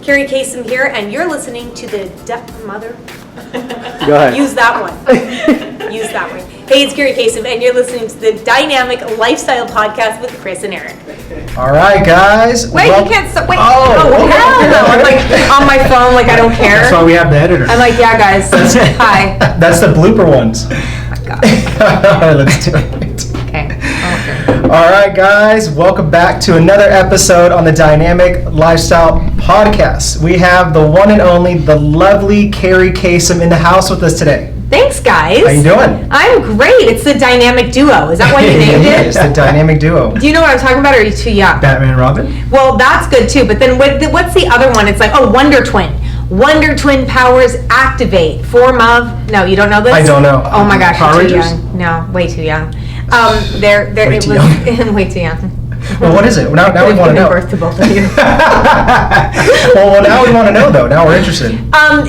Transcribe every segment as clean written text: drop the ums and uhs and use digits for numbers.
Kerri Kasem here, and you're listening to the mother. Go ahead. Use that one. Use that one. Hey, it's Kerri Kasem, and you're listening to the Dynamic Lifestyle Podcast with Chris and Eric. All right, guys. Wait, you can't stop. Wait. Oh, hell no. I'm like on my phone, like I don't care. That's why we have the editor. I'm like, yeah, guys. Hi. That's the blooper ones. Oh my God. All right, let's do it. Okay. All right, guys. Welcome back to another episode on the Dynamic Lifestyle Podcast. We have the one and only, the lovely Kerri Kasem in the house with us today. Thanks, guys. How you doing? I'm great. It's the Dynamic Duo. Is that why you named it? It's the Dynamic Duo. Do you know what I'm talking about, or are you too young? Batman and Robin? Well, that's good too, but then what's the other one? It's like, Wonder Twin. Wonder Twin powers activate. Form of... No, you don't know this? I don't know. Oh my gosh, Power you're too Rangers? young. No, way too young. Way too young. Way too young. Well, what is it? Now we want to know. Birth to both of you. well, now we want to know, though. Now we're interested.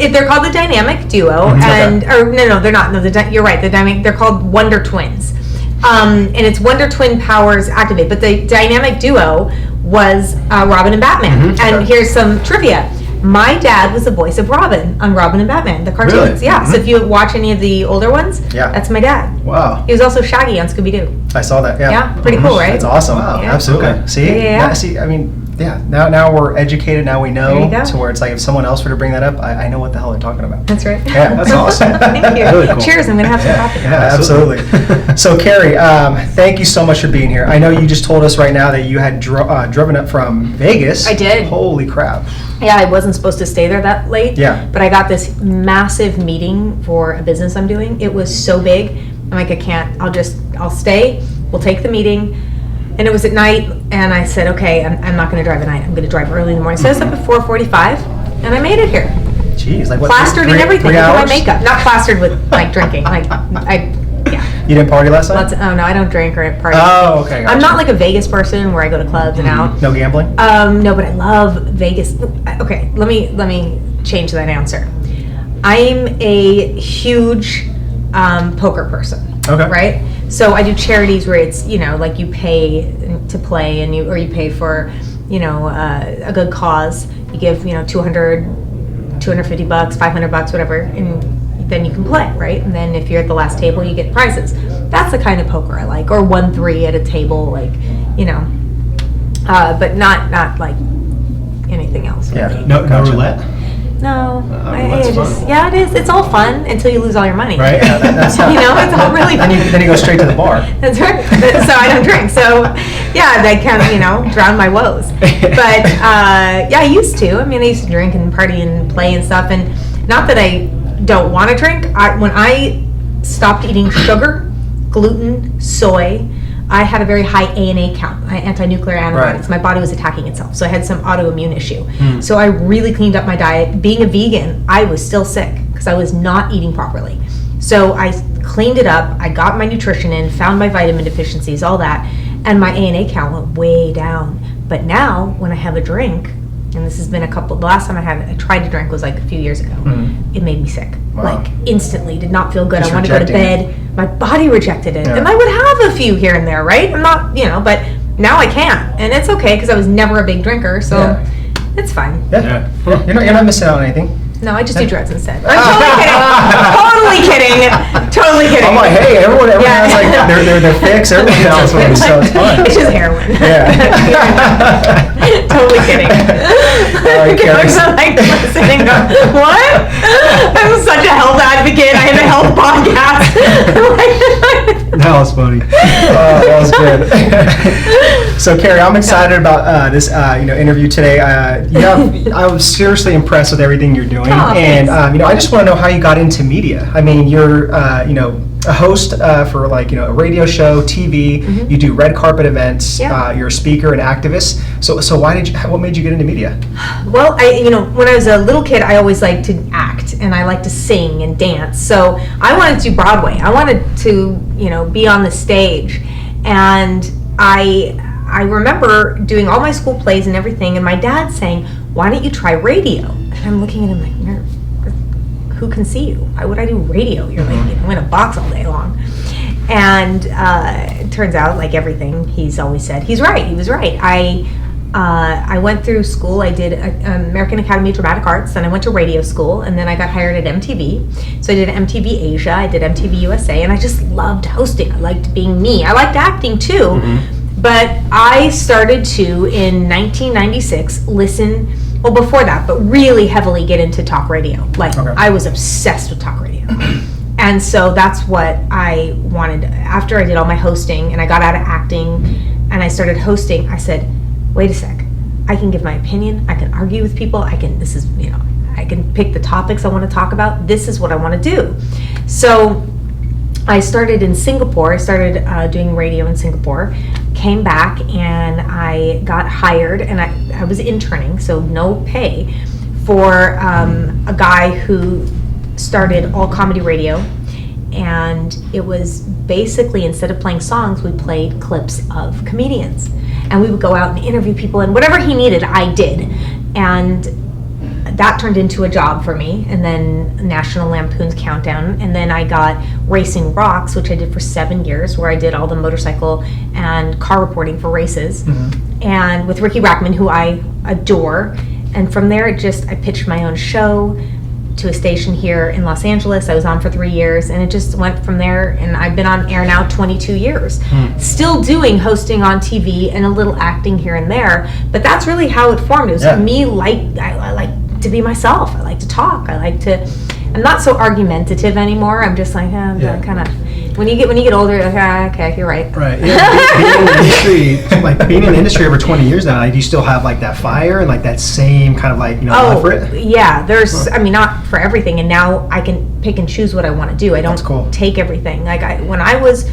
If they're called the Dynamic Duo, and okay. no, they're not. No, you're right. They're called Wonder Twins, and it's Wonder Twin powers activate. But the Dynamic Duo was Robin and Batman. Mm-hmm. And okay. here's some trivia. My dad was the voice of Robin on Robin and Batman, the cartoons. Really? Yeah. Mm-hmm. So if you watch any of the older ones, yeah, that's my dad. Wow. He was also Shaggy on Scooby-Doo. I saw that. Yeah. Yeah. Pretty cool, right? That's awesome. Wow. Yeah. Absolutely. See? Yeah. See, I mean, yeah. Now we're educated. Now we know. There you go. To where it's like if someone else were to bring that up, I know what the hell they're talking about. That's right. Yeah, that's awesome. Thank you. Really cool. Cheers. I'm going to have some coffee. Yeah, absolutely. So, Kerri, thank you so much for being here. I know you just told us right now that you had driven up from Vegas. I did. Holy crap. Yeah, I wasn't supposed to stay there that late. Yeah. But I got this massive meeting for a business I'm doing. It was so big. I'm like, I can't. I'll stay. We'll take the meeting. And it was at night, and I said, okay, I'm not going to drive at night. I'm going to drive early in the morning. So I was up at 4:45, and I made it here. Jeez, like what? Plastered and everything. 3 Look at hours? my makeup. Not plastered with like drinking. Yeah. You didn't party last night? Oh no, I don't drink or party. Oh, okay. Gotcha. I'm not like a Vegas person where I go to clubs and out. No gambling? No, but I love Vegas. Okay, let me change that answer. I'm a huge poker person. Okay. Right? So I do charities where it's, like you pay to play and you pay for, a good cause. You give, $200, $250, $500, whatever, and then you can play, right? And then if you're at the last table, you get prizes. That's the kind of poker I like. Or 1-3 at a table, like, but not like anything else. Yeah. Really. No roulette? No, that's fun. yeah, it is. It's all fun until you lose all your money. Right? Yeah, that's it's all really fun. then you go straight to the bar. That's right. So I don't drink. So yeah, they kind of, drown my woes. But yeah, I used to. I used to drink and party and play and stuff. And not that I don't want to drink. When I stopped eating sugar, gluten, soy, I had a very high ANA count, anti-nuclear antibodies. Right. My body was attacking itself, so I had some autoimmune issue. So I really cleaned up my diet. Being a vegan, I was still sick because I was not eating properly. So I cleaned it up. I got my nutrition in, found my vitamin deficiencies, all that, and my ANA count went way down. But now, when I have a drink, and this has been the last time I tried to drink was like a few years ago. It made me sick. Wow. Like instantly, did not feel good. Just I wanted to go to rejecting bed. My body rejected it. Yeah. And I would have a few here and there, right? I'm not, but now I can't. And it's okay because I was never a big drinker, so Yeah. it's fine. Yeah. You're not missing out on anything. No, I just do drugs instead. I'm totally kidding. Totally kidding. I'm like, hey, everyone has like their fix. Everyone else one, so it's fun. It's just heroin. Yeah. Totally kidding. Right, Kerri. I'm like listening. What? I'm such a health advocate. I have a health podcast. That was funny. That was good. So, Kerri, I'm excited about this interview today. I was seriously impressed with everything you're doing, and I just want to know how you got into media. You're a host for a radio show, TV. Mm-hmm. You do red carpet events. Yeah. You're a speaker and activist. So what made you get into media? Well, when I was a little kid, I always liked to act and I liked to sing and dance. So I wanted to do Broadway. I wanted to, be on the stage. And I remember doing all my school plays and everything, and my dad saying, "Why don't you try radio?" And I'm looking at him like, who can see you? Why would I do radio? You're like, I'm in a box all day long. And it turns out, like everything he's always said, he was right. I I went through school. I did American Academy of Dramatic Arts, then I went to radio school, and then I got hired at MTV. So I did MTV Asia, I did MTV USA, and I just loved hosting. I liked being me. I liked acting too, but I started to, in 1996, listen, well, before that, but really heavily get into talk radio. Like, I was obsessed with talk radio. And so that's what I wanted. After I did all my hosting and I got out of acting and I started hosting, I said, wait a sec, I can give my opinion, I can argue with people, I can pick the topics I want to talk about, this is what I want to do. So I started in Singapore, I started doing radio in Singapore, came back and I got hired, and I was interning, so no pay, for a guy who started all comedy radio. And it was basically, instead of playing songs, we played clips of comedians. And we would go out and interview people, and whatever he needed, I did. And that turned into a job for me. And then National Lampoon's Countdown. And then I got Racing Rocks, which I did for 7 years, where I did all the motorcycle and car reporting for races. And with Ricky Rackman, who I adore. And from there, I pitched my own show to a station here in Los Angeles. I was on for 3 years, and it just went from there, and I've been on air now 22 years. Still doing hosting on TV and a little acting here and there, but that's really how it formed. It was me, I like to be myself. I like to talk. I'm not so argumentative anymore. I'm just like, kind of, when you get older, you're like, okay, you're right. Right. Being in the industry over 20 years now, do you still have like that fire and like that same kind of love for it? Yeah, there's, not for everything, and now I can pick and choose what I want to do. I don't take everything. When I was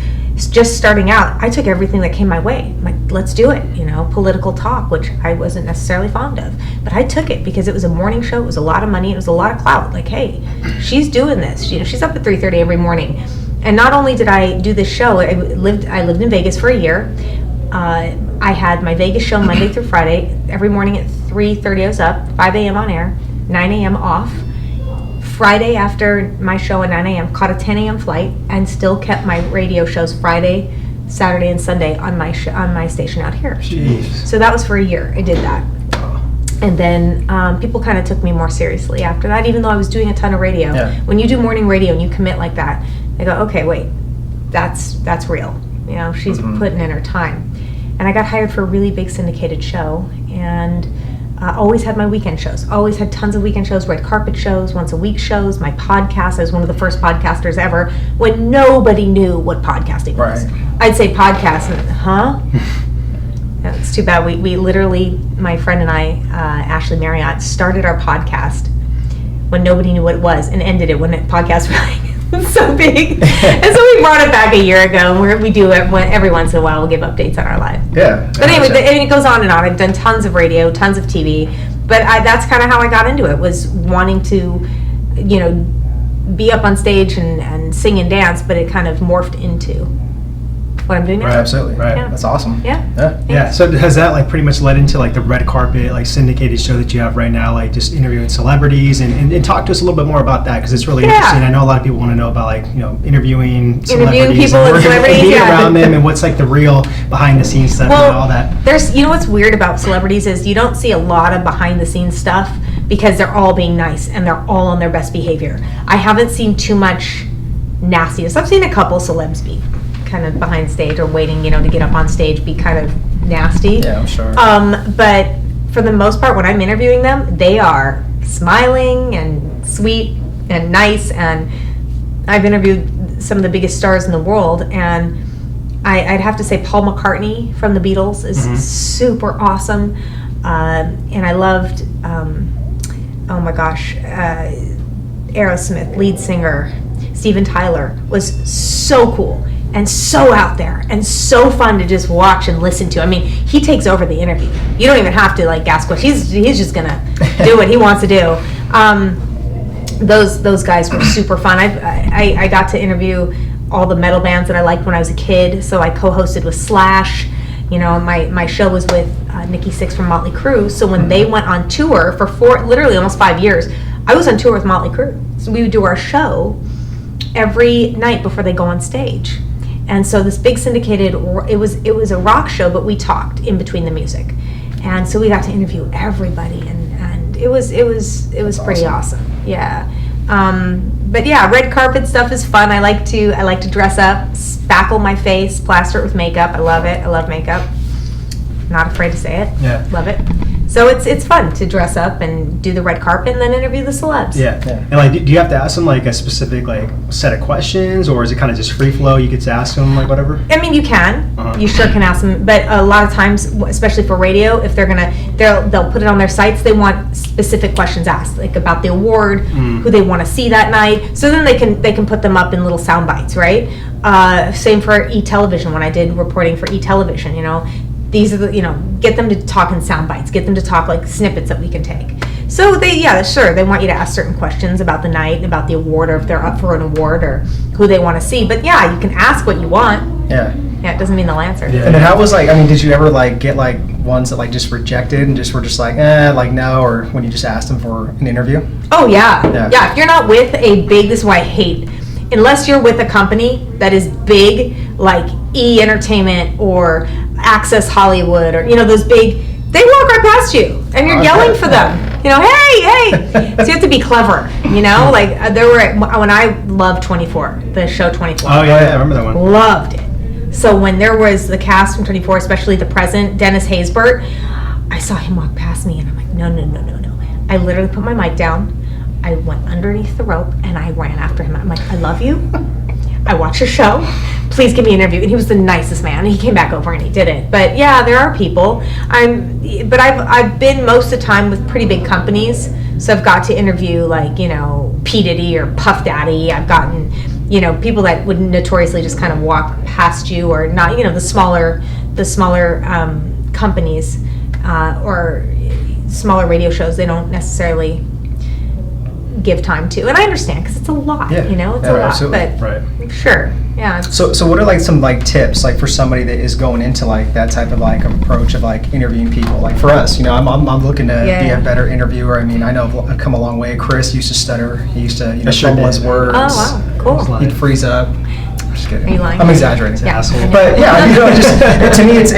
just starting out, I took everything that came my way. I'm like, let's do it, political talk, which I wasn't necessarily fond of. But I took it because it was a morning show, it was a lot of money, it was a lot of clout. Like, hey, she's doing this. She's up at 3:30 every morning. And not only did I do this show, I lived in Vegas for a year. I had my Vegas show Monday through Friday. Every morning at 3:30 I was up, 5 a.m. on air, 9 a.m. off. Friday after my show at 9 a.m., caught a 10 a.m. flight, and still kept my radio shows Friday, Saturday, and Sunday on my station out here. Jeez. So that was for a year. I did that. And then people kind of took me more seriously after that, even though I was doing a ton of radio. When you do morning radio and you commit like that, they go, okay, wait, that's real. She's putting in her time. And I got hired for a really big syndicated show, and always had my weekend shows. Always had tons of weekend shows, red carpet shows, once a week shows, my podcast. I was one of the first podcasters ever when nobody knew what podcasting was. I'd say podcast, and, it's too bad. We literally, my friend and I, Ashley Marriott, started our podcast when nobody knew what it was, and ended it when the podcast was so big. And so we brought it back a year ago, and we do it every once in a while. We'll give updates on our live. But anyway, it goes on and on. I've done tons of radio, tons of TV, but that's kind of how I got into it, was wanting to, be up on stage and sing and dance, but it kind of morphed into what I'm doing now. Right, absolutely. Right. Yeah. That's awesome. Yeah. So has that pretty much led into the red carpet, syndicated show that you have right now, just interviewing celebrities, and talk to us a little bit more about that, because it's really interesting. I know a lot of people want to know about Interviewing interviewing people and celebrities, being around them, and what's the real behind the scenes stuff and all that. There's, what's weird about celebrities is you don't see a lot of behind the scenes stuff, because they're all being nice and they're all on their best behavior. I haven't seen too much nastiness. I've seen a couple celebs be kind of behind stage or waiting, to get up on stage, be kind of nasty. Yeah, I'm sure. But for the most part, when I'm interviewing them, they are smiling and sweet and nice. And I've interviewed some of the biggest stars in the world, and I'd have to say Paul McCartney from the Beatles is super awesome. And I loved, Aerosmith lead singer Steven Tyler was so cool and so out there and so fun to just watch and listen to. I mean, he takes over the interview. You don't even have to ask questions. He's just gonna do what he wants to do. Those guys were super fun. I got to interview all the metal bands that I liked when I was a kid. So I co-hosted with Slash. My show was with Nikki Sixx from Motley Crue. So when they went on tour for literally almost 5 years, I was on tour with Motley Crue. So we would do our show every night before they go on stage. And so this big syndicated, it was a rock show, but we talked in between the music. And so we got to interview everybody, and it was pretty awesome. Yeah. But yeah, red carpet stuff is fun. I like to dress up, spackle my face, plaster it with makeup. I love it. I love makeup. Not afraid to say it. Yeah. Love it. So it's fun to dress up and do the red carpet and then interview the celebs. Yeah. And like, do you have to ask them like a specific like set of questions, or is it kind of just free flow? You get to ask them like whatever. I mean, you can. Uh-huh. You sure can ask them, but a lot of times, especially for radio, if they'll put it on their sites. They want specific questions asked, like about the award, who they want to see that night. So then they can put them up in little sound bites, right? Same for E-television when I did reporting for E-television. These are get them to talk in sound bites, get them to talk like snippets that we can take. So they want you to ask certain questions about the night, about the award, or if they're up for an award, or who they want to see. But yeah, you can ask what you want. Yeah. Yeah, it doesn't mean they'll answer. Yeah. And then how was did you ever like get like ones that like just rejected and just were just like, like no, or when you just asked them for an interview? Oh yeah. Yeah, if you're not with a big, this is why I hate, unless you're with a company that is big, like E! Entertainment or Access Hollywood, or those big, they walk right past you and you're yelling for them. Hey. So you have to be clever. Like there were when I loved 24, the show 24. Oh yeah, I remember that one. Loved it. So when there was the cast from 24, especially the present, Dennis Haysbert, I saw him walk past me and I'm like, no. I literally put my mic down. I went underneath the rope and I ran after him. I'm like, I love you. I watch your show. Please give me an interview. And he was the nicest man. He came back over and he did it. But yeah, there are people. I've been most of the time with pretty big companies. So I've got to interview like, P. Diddy or Puff Daddy. I've gotten, people that would notoriously just kind of walk past you, or not, the smaller companies or smaller radio shows. They don't necessarily give time to, and I understand because it's a lot. It's a lot. Absolutely. But right. Sure, yeah. So what are like some like tips like for somebody that is going into like that type of like approach of like interviewing people? Like for us, I'm looking to be a better interviewer. I mean, I know I've come a long way. Chris used to stutter. He used to fumble his words. Oh wow, cool. He'd freeze up. I'm just kidding. Are you lying? I'm exaggerating. Yeah. Asshole. But yeah, just to me, it's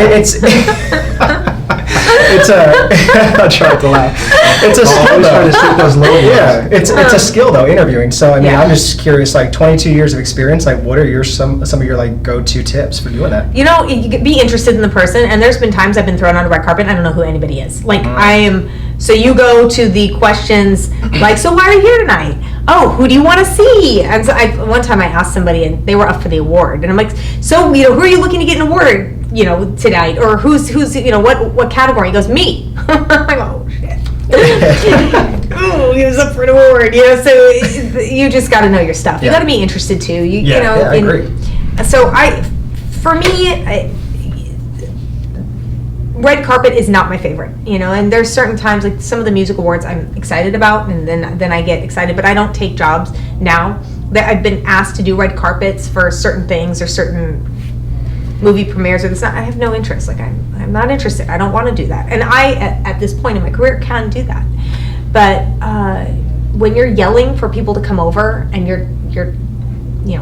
I tried to laugh. It's a skill though. Trying to stick those low ones. Yeah, it's a skill though, interviewing. So I mean, Yeah. I'm just curious. Like 22 years of experience. Like, what are some of your like go-to tips for doing that? You could be interested in the person, and there's been times I've been thrown on a red carpet and I don't know who anybody is. Like I am. So you go to the questions like, so why are you here tonight? Oh, who do you want to see? And so one time I asked somebody and they were up for the award, and I'm like, so who are you looking to get an award? Tonight, or who's what category? He goes, me. I'm like, oh shit. Ooh, he was up for an award. So you just got to know your stuff. You got to be interested too. I agree. So for me, red carpet is not my favorite. And there's certain times like some of the music awards I'm excited about, and then I get excited, but I don't take jobs now. That I've been asked to do red carpets for certain things or certain movie premieres or this. I have no interest. Like I'm not interested. I don't want to do that. And I at this point in my career can do that. But when you're yelling for people to come over and you're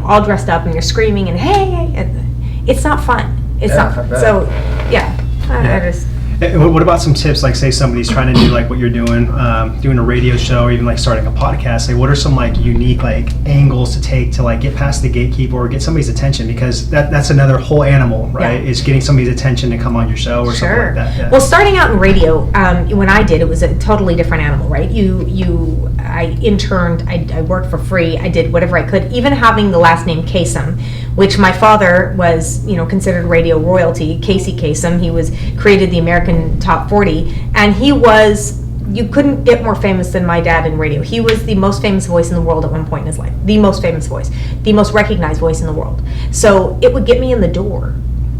all dressed up and you're screaming and hey, it's not fun. It's not fun. So yeah. I just. What about some tips? Like, say somebody's trying to do like what you're doing, doing a radio show, or even like starting a podcast. Like, what are some like unique like angles to take to like get past the gatekeeper or get somebody's attention? Because that's another whole animal, right? Yeah. Is getting somebody's attention to come on your show or something like that. Yeah. Well, starting out in radio, when I did, it was a totally different animal, right? I interned, I worked for free, I did whatever I could. Even having the last name Kasem, which my father was, considered radio royalty. Casey Kasem, he created the American Top 40, and you couldn't get more famous than my dad in radio. He was the most famous voice in the world at one point in his life. The most famous voice, the most recognized voice in the world. So it would get me in the door,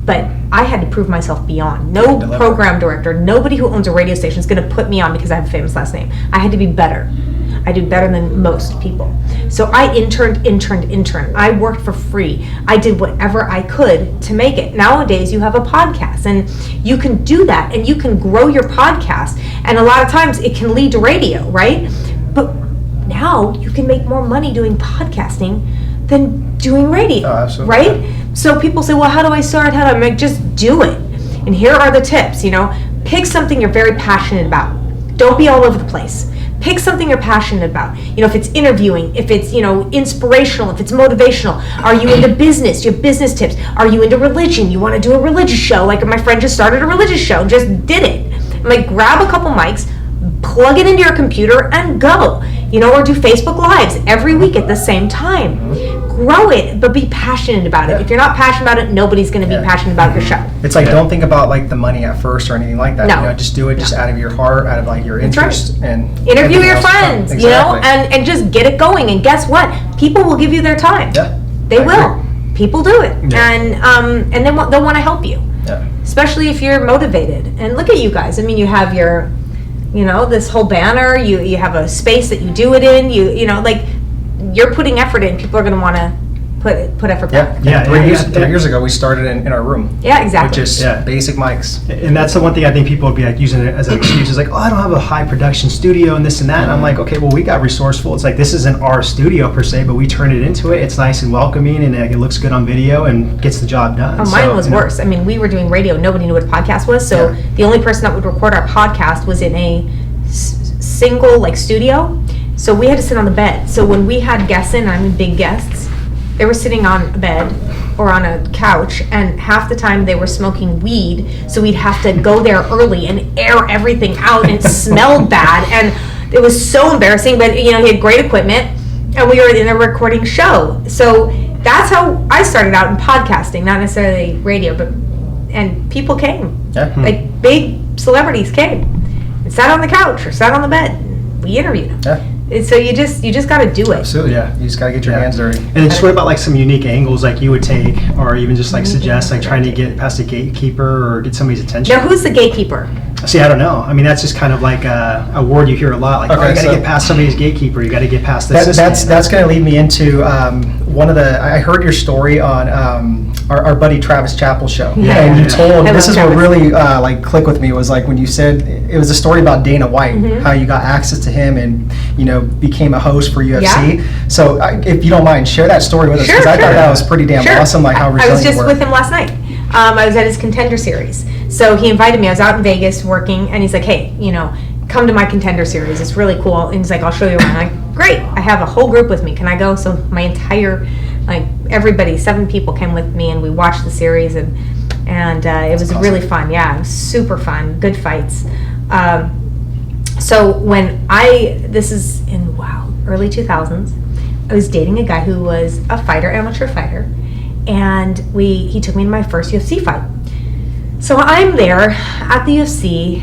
but I had to prove myself beyond. No program director, nobody who owns a radio station is going to put me on because I have a famous last name. I had to be better. I did better than most people. So I interned. I worked for free. I did whatever I could to make it. Nowadays, you have a podcast, and you can do that, and you can grow your podcast. And a lot of times, it can lead to radio, right? But now, you can make more money doing podcasting than doing radio, absolutely. Right? So people say, well, how do I start? I'm like, just do it. And here are the tips, Pick something you're very passionate about. Don't be all over the place. Pick something you're passionate about. If it's interviewing, if it's, inspirational, if it's motivational. Are you into business? Do you have business tips? Are you into religion? You want to do a religious show? Like my friend just started a religious show, just did it. I'm like, grab a couple mics, plug it into your computer and go. Or do Facebook Lives every week at the same time. Grow it, but be passionate about it. If you're not passionate about it, nobody's going to be passionate about your show. It's like, don't think about like the money at first or anything like that. No. Just do it just out of your heart, out of like your interest. Right. And interview your friends, exactly. and just get it going. And guess what? People will give you their time. Yeah. They will. People do it. Yeah. And they'll want to help you. Yeah. Especially if you're motivated. And look at you guys. I mean, you have your, this whole banner. You have a space that you do it in. Like you're putting effort in. People are going to want to put effort back. Yeah. 3 years ago, we started in our room. Yeah, exactly. With just basic mics. And that's the one thing I think people would be like using it as an excuse. Is like, oh, I don't have a high production studio and this and that. And I'm like, okay, well, we got resourceful. It's like, this isn't our studio per se, but we turn it into it. It's nice and welcoming, and it looks good on video and gets the job done. Oh, mine was worse. I mean, we were doing radio. Nobody knew what a podcast was. So the only person that would record our podcast was in a single studio. So we had to sit on the bed. So when we had guests in, I mean big guests, they were sitting on a bed or on a couch, and half the time they were smoking weed, so we'd have to go there early and air everything out, and it smelled bad, and it was so embarrassing, but he had great equipment, and we were in a recording show. So that's how I started out in podcasting, not necessarily radio, and people came. Yeah. Like big celebrities came and sat on the couch or sat on the bed. We interviewed them. Yeah. So you just got to do it. Absolutely. Yeah. You just got to get your hands dirty. And it's what about like some unique angles like you would take, or even just like suggest, like trying to get past a gatekeeper or get somebody's attention? Now, who's the gatekeeper? See, I don't know. I mean, that's just kind of like a word you hear a lot. Like, Okay, you got to so- get past somebody's gatekeeper. You got to get past this. That's going to lead me into one of the. I heard your story on our buddy Travis Chappell's show, Yeah. and you told I this love is what Travis. really clicked with me was like when you said it was a story about Dana White, Mm-hmm. how you got access to him and became a host for UFC. Yeah. So if you don't mind, share that story with us Sure, because I sure. thought that was pretty damn Sure. awesome. Like how I resilient was just you were. with him last night. I was at his Contender Series. So he invited me. I was out in Vegas working, and he's like, hey, come to my Contender Series. It's really cool. And he's like, I'll show you around. I'm like, great. I have a whole group with me. Can I go? So my entire, everybody, 7 people came with me, and we watched the series, and it was awesome. really fun. Yeah, it was super fun. Good fights. So when this is in, early 2000s, I was dating a guy who was a fighter, amateur fighter, and he took me to my first UFC fight. So I'm there at the UFC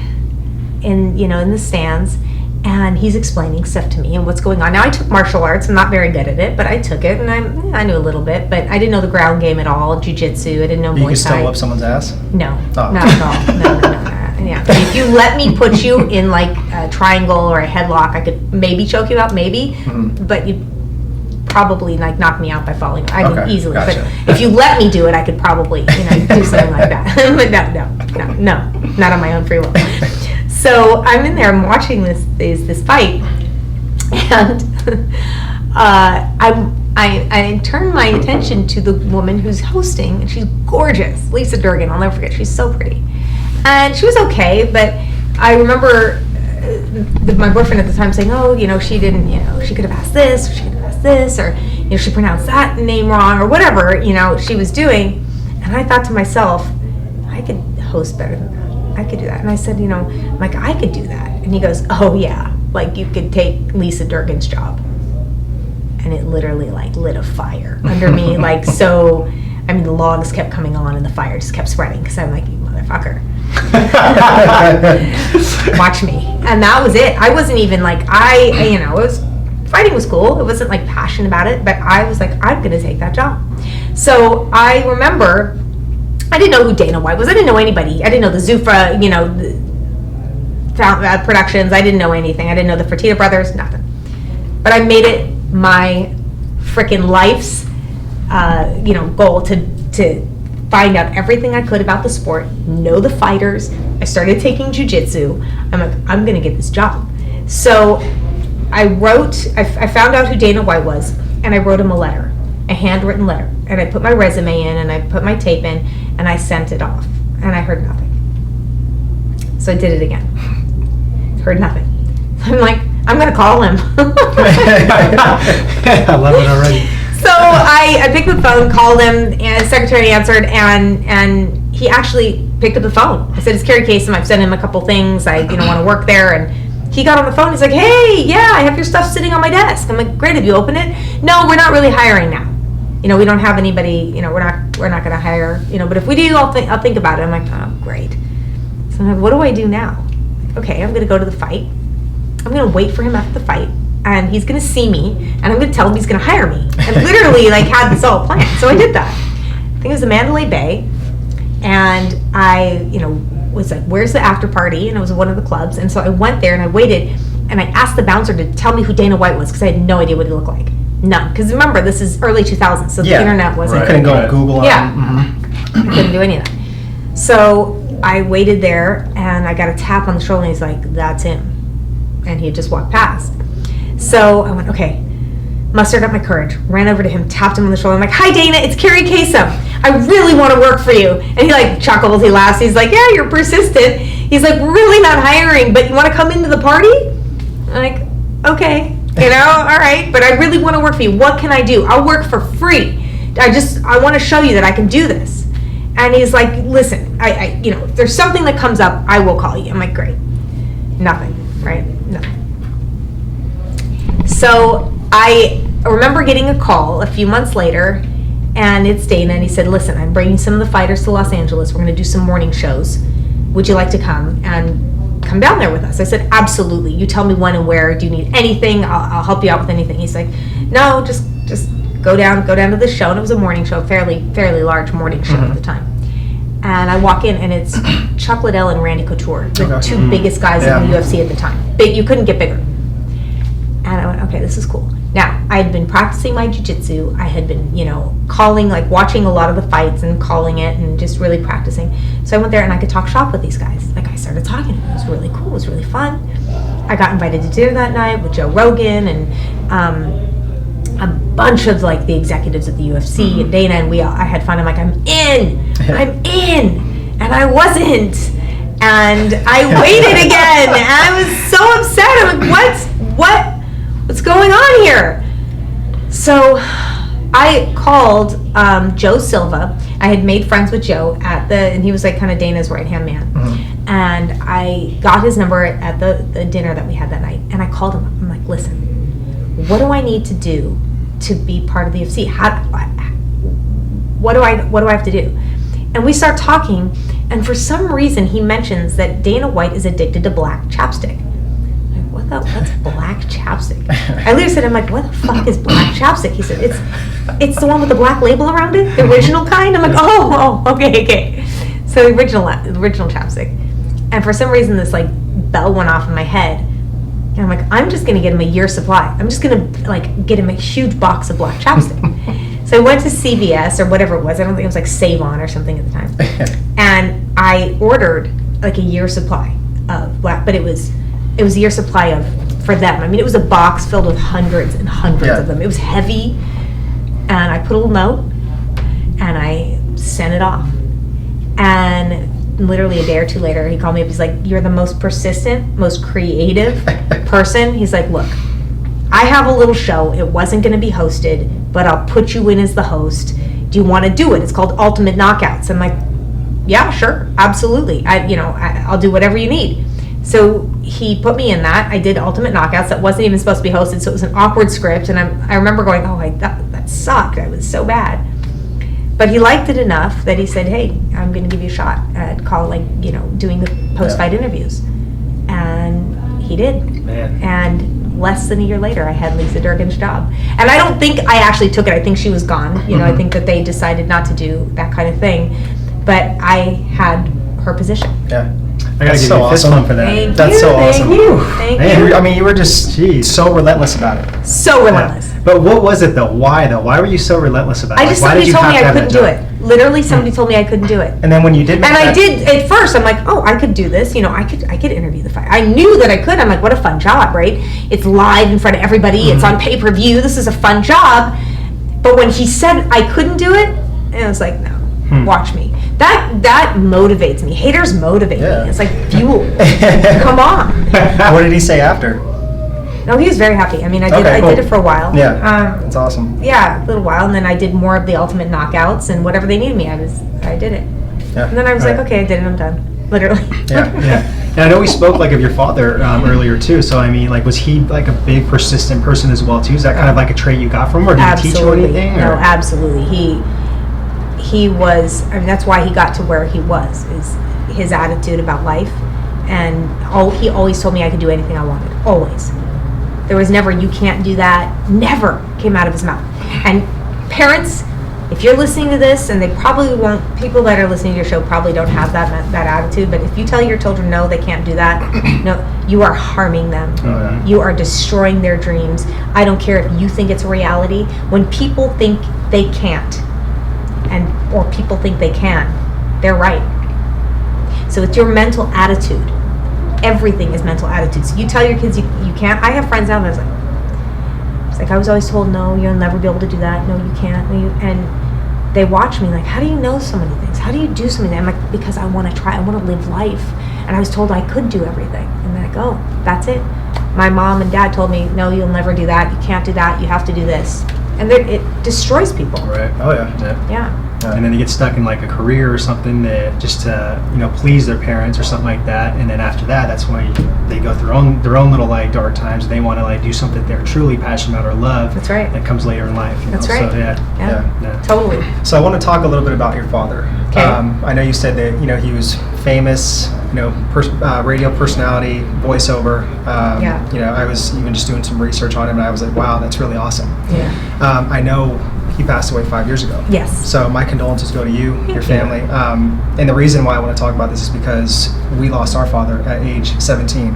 in the stands, and he's explaining stuff to me and what's going on. Now, I took martial arts. I'm not very good at it, but I took it, and I knew a little bit, but I didn't know the ground game at all, jiu-jitsu. I didn't know you Muay can still Thai. whip someone's ass. No, Oh. not at all. No. Yeah. If you let me put you in a triangle or a headlock, I could maybe choke you out, maybe, but you probably knock me out by falling. I mean, Okay, easily. gotcha. But if you let me do it, I could probably do something like that. But no, not on my own free will. So I'm in there, I'm watching this fight, and I turn my attention to the woman who's hosting, and she's gorgeous, Lisa Durgan. I'll never forget. She's so pretty, and she was okay. But I remember my boyfriend at the time saying, "Oh, she didn't. She could have asked this, or she could have asked this, or she pronounced that name wrong, or whatever she was doing." And I thought to myself, I could host better than that. I could do that. And I said, I could do that. And he goes, oh yeah, you could take Lisa Durgan's job. And it literally lit a fire under me. So, the logs kept coming on and the fire just kept spreading because I'm like, you motherfucker. Watch me. And that was it. I wasn't even fighting was cool. It wasn't passionate about it, but I was like, I'm going to take that job. So I remember, I didn't know who Dana White was. I didn't know anybody. I didn't know the Zuffa, productions. I didn't know anything. I didn't know the Fertitta brothers, nothing. But I made it my freaking life's, goal to find out everything I could about the sport, know the fighters. I started taking jiu-jitsu. I'm like, I'm going to get this job. So I found out who Dana White was, and I wrote him a letter, a handwritten letter. And I put my resume in, and I put my tape in, and I sent it off. And I heard nothing. So I did it again. Heard nothing. I'm like, I'm going to call him. I love it already. So I picked up the phone, called him, and the secretary answered, and he actually picked up the phone. I said, it's Kerri Kasem. I've sent him a couple things. I want to work there. And he got on the phone. He's like, hey, yeah, I have your stuff sitting on my desk. I'm like, great. Have you opened it? No, we're not really hiring now. We don't have anybody. We're not going to hire. But if we do, I'll think about it. I'm like, oh, great. So I'm like, what do I do now? Okay, I'm going to go to the fight. I'm going to wait for him after the fight. And he's going to see me, and I'm going to tell him he's going to hire me. And literally, had this all planned. So I did that. I think it was the Mandalay Bay, and I, was like, where's the after party? And it was one of the clubs. And so I went there, and I waited, and I asked the bouncer to tell me who Dana White was, because I had no idea what he looked like. None. Because remember, this is early 2000s, so the internet wasn't. You couldn't go on Google. Yeah. I couldn't do any of that. So I waited there, and I got a tap on the shoulder, and he's like, that's him. And he had just walked past. So I went, okay, mustered up my courage, ran over to him, tapped him on the shoulder. I'm like, hi, Dana, it's Kerri Kasem. I really want to work for you. And he chuckles, he laughs. He's like, yeah, you're persistent. He's like, we're really not hiring, but you want to come into the party? I'm like, okay, all right, but I really want to work for you. What can I do? I'll work for free. I want to show you that I can do this. And he's like, listen, if there's something that comes up, I will call you. I'm like, great. Nothing, right? Nothing. So I remember getting a call a few months later, and it's Dana, and he said, listen, I'm bringing some of the fighters to Los Angeles. We're going to do some morning shows. Would you like to come down there with us? I said, absolutely. You tell me when and where. Do you need anything? I'll help you out with anything. He's like, no, just go down to the show. And it was a morning show, fairly large morning show at the time. And I walk in, and it's Chuck Liddell and Randy Couture, the two biggest guys in the UFC at the time. Big, you couldn't get bigger. And I went, okay, this is cool. Now, I had been practicing my jiu-jitsu. I had been, calling, watching a lot of the fights and calling it and just really practicing. So I went there, and I could talk shop with these guys. I started talking to them. It was really cool. It was really fun. I got invited to dinner that night with Joe Rogan and a bunch of, the executives at the UFC and Dana, and I had fun. I'm like, I'm in. And I wasn't. And I waited again. And I was so upset. I'm like, what's going on here? So I called Joe Silva. I had made friends with Joe and he was kind of Dana's right-hand man. And I got his number at the dinner that we had that night. And I called him up. I'm like, listen, what do I need to do to be part of the UFC? What do I have to do? And we start talking, and for some reason he mentions that Dana White is addicted to black chapstick. What's black chapstick? I literally said, I'm like, what the fuck is black chapstick? He said, it's the one with the black label around it, the original kind. I'm like, oh, okay. So the original chapstick. And for some reason this bell went off in my head. And I'm like, I'm just gonna get him a year's supply. I'm just gonna get him a huge box of black chapstick. So I went to CVS or whatever it was. I don't think it was Save-On or something at the time. And I ordered a year's supply of black, but it was a year's supply for them. I mean, it was a box filled with hundreds and hundreds of them. It was heavy, and I put a little note, and I sent it off. And literally a day or two later, he called me up. He's like, you're the most persistent, most creative person. He's like, look, I have a little show. It wasn't going to be hosted, but I'll put you in as the host. Do you want to do it? It's called Ultimate Knockouts. I'm like, yeah, sure, absolutely. I'll do whatever you need. So he put me in that. I did Ultimate Knockouts. That wasn't even supposed to be hosted, so it was an awkward script. And I remember going, that sucked. I was so bad. But he liked it enough that he said, hey, I'm going to give you a shot at doing the post-fight interviews. And he did. Man. And less than a year later, I had Lisa Durgan's job. And I don't think I actually took it. I think she was gone. I think that they decided not to do that kind of thing. But I had her position. Yeah. I gotta give you a fist bump for that. Thank you. Awesome. Thank you. I mean, you were just so relentless about it. So relentless. Yeah. But what was it though? Why though? Why were you so relentless about it? Somebody told me I couldn't do it. Literally, somebody told me I couldn't do it. And then when you did, and I did at first. I'm like, I could do this. I could interview the fight. I knew that I could. I'm like, what a fun job, right? It's live in front of everybody. It's on pay-per-view. This is a fun job. But when he said I couldn't do it, and I was like, no, watch me. that motivates me. Haters motivate me. It's like fuel. Come on. What did he say after? No, he was very happy. I mean, I did it for a while. Yeah, that's awesome. Yeah, a little while, and then I did more of the ultimate knockouts, and whatever they needed me, I did it. Yeah. And then I was like, okay, I did it. I'm done. Literally. Yeah. And I know we spoke like of your father earlier too. So I mean, like, was he like a big persistent person as well too? Is that kind of like a trait you got from him, or did he teach you anything? No, absolutely. He was. I mean, that's why he got to where he was. Is his attitude about life, and he always told me I could do anything I wanted. Always. There was never, you can't do that. Never came out of his mouth. And parents, if you're listening to this, and they probably won't, people that are listening to your show probably don't have that attitude, but if you tell your children, no, they can't do that, no, you are harming them. Oh, yeah. You are destroying their dreams. I don't care if you think it's a reality. When people think they can't, or people think they can, they're right. So it's your mental attitude. Everything is mental attitude. So you tell your kids you can't. I have friends now that's like, I was always told, no, you'll never be able to do that. No, you can't. And they watch me like, how do you know so many things? How do you do so many things? I'm like, because I want to try. I want to live life. And I was told I could do everything. And then I go, that's it. My mom and dad told me, no, you'll never do that. You can't do that. You have to do this. And it destroys people. Right. Oh yeah. Yeah. And then they get stuck in like a career or something that just to please their parents or something like that. And then after that, that's when they go through their own little like dark times. They want to like do something they're truly passionate about or love. That's right. That comes later in life. That's know? right. So, yeah. Totally. So I want to talk a little bit about your father. Okay. I know you said that he was famous, radio personality, voiceover. I was even just doing some research on him, and I was like, wow, that's really awesome. Yeah. I know he passed away 5 years ago. Yes. So my condolences go to you, your family. And the reason why I want to talk about this is because we lost our father at age 17.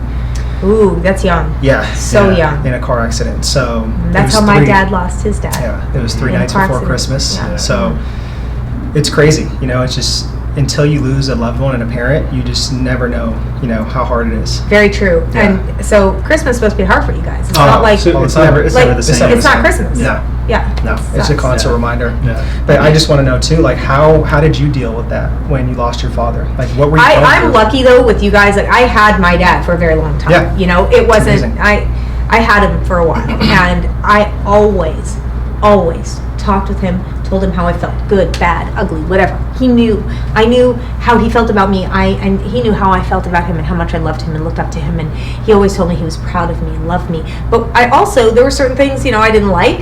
Ooh, that's young. Yeah. So young. In a car accident. So that's how my dad lost his dad. Yeah. It was 3 nights before Christmas. Yeah. So it's crazy. It's just until you lose a loved one and a parent, you just never know, how hard it is. Very true. Yeah. And so Christmas is supposed to be hard for you guys. It's not like it's never the same. It's not Christmas. No. Yeah. No, it's a constant reminder. Yeah. But I just want to know too, like how did you deal with that when you lost your father? Like what were you going I'm through? lucky though with you guys. Like I had my dad for a very long time. Yeah. It wasn't. Amazing. I had him for a while, and I always talked with him, told him how I felt, good, bad, ugly, whatever. He knew. I knew how he felt about me. And he knew how I felt about him and how much I loved him and looked up to him. And he always told me he was proud of me and loved me. But there were certain things, I didn't like.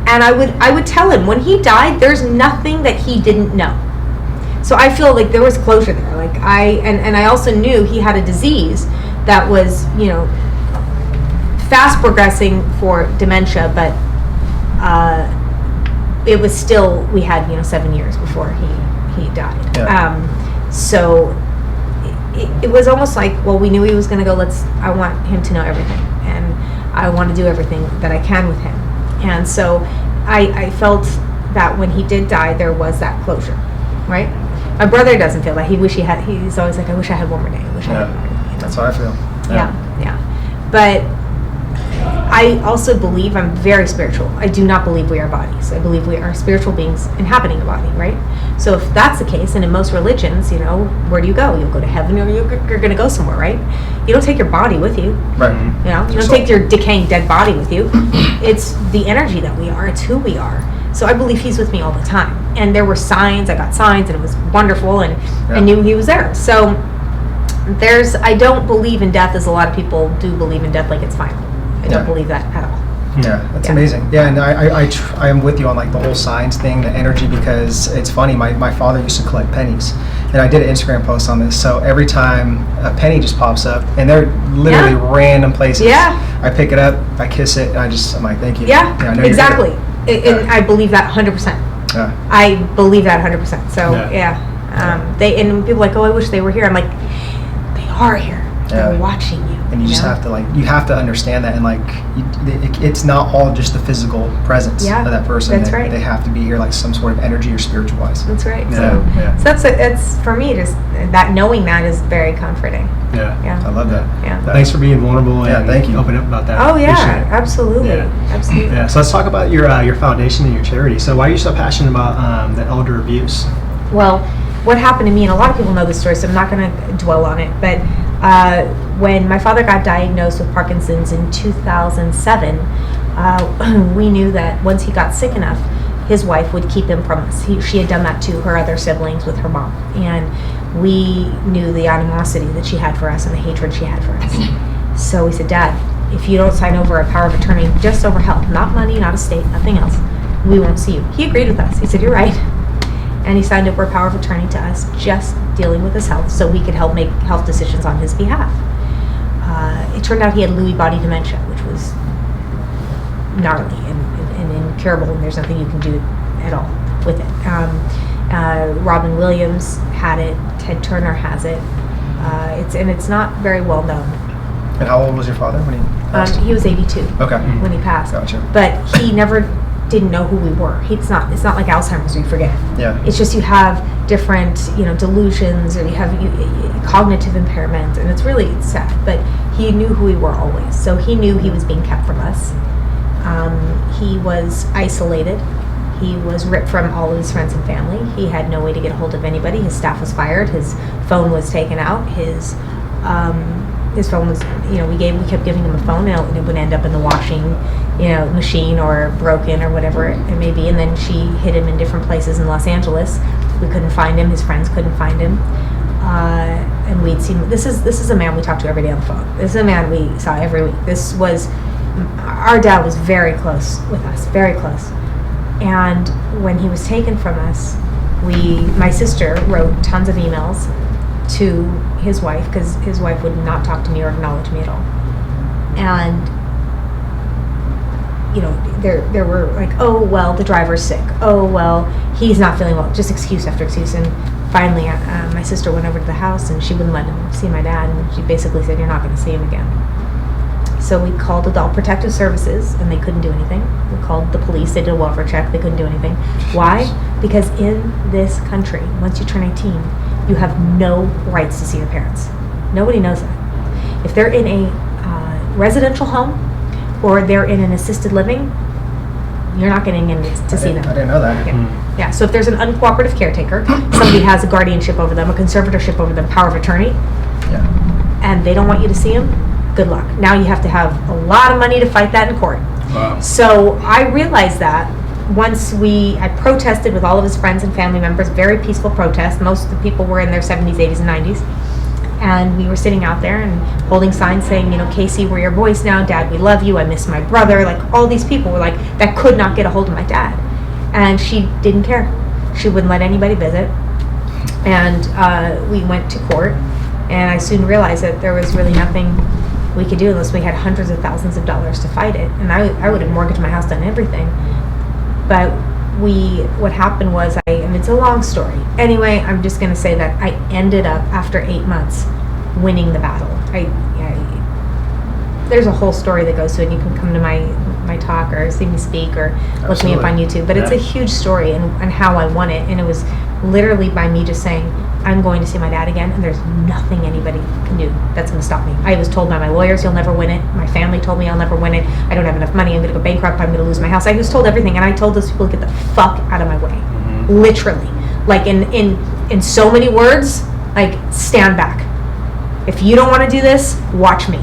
And I would tell him when he died, there's nothing that he didn't know. So I feel like there was closure there. Like and I also knew he had a disease that was, fast progressing for dementia, but it was still, we had 7 years before he died. Yeah. So it was almost like, well, we knew he was going to go. I want him to know everything, and I want to do everything that I can with him. And so I felt that when he did die, there was that closure, right? My brother doesn't feel that. He's always like, I wish I had one more day. I wish I had one more day. That's how I feel. Yeah. But I also believe I'm very spiritual. I do not believe we are bodies. I believe we are spiritual beings inhabiting a body, right? So if that's the case, and in most religions, where do you go? You'll go to heaven, or you're going to go somewhere, right? You don't take your body with you. Right. You don't take your decaying dead body with you. It's the energy that we are. It's who we are. So I believe he's with me all the time. And there were signs. I got signs, and it was wonderful, and I knew he was there. So I don't believe in death as a lot of people do believe in death, like it's final. I don't believe that at all. Yeah, that's amazing. Yeah, and I am with you on like the whole signs thing, the energy, because it's funny. My father used to collect pennies, and I did an Instagram post on this. So every time a penny just pops up, and they're literally random places. Yeah. I pick it up, I kiss it, and I'm like, thank you. Yeah, I know exactly. And I believe that 100%. Yeah. I believe that 100%. So they and people are like, oh, I wish they were here. I'm like, they are here. They're watching you. And you just have to understand that, and it's not all just the physical presence of that person. That's right. They have to be here like some sort of energy or spiritual wise. That's right. Yeah. So that's for me, just that knowing that is very comforting. Yeah. I love that. Yeah. Thanks for being vulnerable and thank you. open up about that. Oh yeah, absolutely. Absolutely. Yeah. So let's talk about your foundation and your charity. So why are you so passionate about the elder abuse? Well, what happened to me, and a lot of people know this story, so I'm not going to dwell on it, but when my father got diagnosed with Parkinson's in 2007, we knew that once he got sick enough, his wife would keep him from us. She had done that to her other siblings with her mom, and we knew the animosity that she had for us and the hatred she had for us. So we said, Dad, if you don't sign over a power of attorney just over health, not money, not estate, nothing else, we won't see you. He agreed with us. He said, you're right. And he signed over a power of attorney to us, just dealing with his health, so we could help make health decisions on his behalf. It turned out he had Lewy body dementia, which was gnarly and incurable, and there's nothing you can do at all with it. Robin Williams had it. Ted Turner has it. It's not very well known. And how old was your father when he passed? He was 82 Okay. when he passed. Gotcha. But he never didn't know who we were. It's not like Alzheimer's where you forget. Yeah. It's just you have different, delusions, or you have cognitive impairment, and it's sad. But he knew who we were always. So he knew he was being kept from us. He was isolated. He was ripped from all of his friends and family. He had no way to get a hold of anybody. His staff was fired. His phone was taken out. His phone was, we kept giving him a phone, and it would end up in the washing, machine, or broken, or whatever it may be. And then she hid him in different places in Los Angeles. We couldn't find him. His friends couldn't find him. And we'd seen, this is a man we talked to every day on the phone. This is a man we saw every week. Our dad was very close with us, very close. And when he was taken from us, my sister wrote tons of emails to his wife, because his wife would not talk to me or acknowledge me at all. And there were like, oh well, the driver's sick, oh well, he's not feeling well, just excuse after excuse. And finally my sister went over to the house, and she wouldn't let him see my dad, and she basically said, you're not going to see him again. So we called Adult Protective Services, and they couldn't do anything. We called the police, they did a welfare check, they couldn't do anything. Why? Because in this country, once you turn 18, you have no rights to see your parents. Nobody knows that. If they're in a residential home, or they're in an assisted living, you're not getting in to see them. I didn't know that. Yeah. So if there's an uncooperative caretaker, somebody has a guardianship over them, a conservatorship over them, power of attorney, and they don't want you to see them, good luck. Now you have to have a lot of money to fight that in court. Wow. So I realized that once I protested with all of his friends and family members, very peaceful protest. Most of the people were in their 70s, 80s, and 90s. And we were sitting out there and holding signs saying, Casey, we're your voice now. Dad, we love you. I miss my brother. Like, all these people were like, that could not get a hold of my dad. And she didn't care. She wouldn't let anybody visit. And we went to court. And I soon realized that there was really nothing we could do unless we had hundreds of thousands of dollars to fight it. And I would have mortgaged my house, done everything. But what happened was, and it's a long story. Anyway, I'm just going to say that I ended up, after 8 months, winning the battle. There's a whole story that goes to it. You can come to my talk, or see me speak, or look me up on YouTube. But it's a huge story, and how I won it. And it was literally by me just saying, I'm going to see my dad again, and there's nothing anybody can do that's going to stop me. I was told by my lawyers, you'll never win it. My family told me I'll never win it. I don't have enough money. I'm going to go bankrupt. I'm going to lose my house. I was told everything, and I told those people to get the fuck out of my way. Mm-hmm. Literally. Like, in so many words, like, stand back. If you don't want to do this, watch me.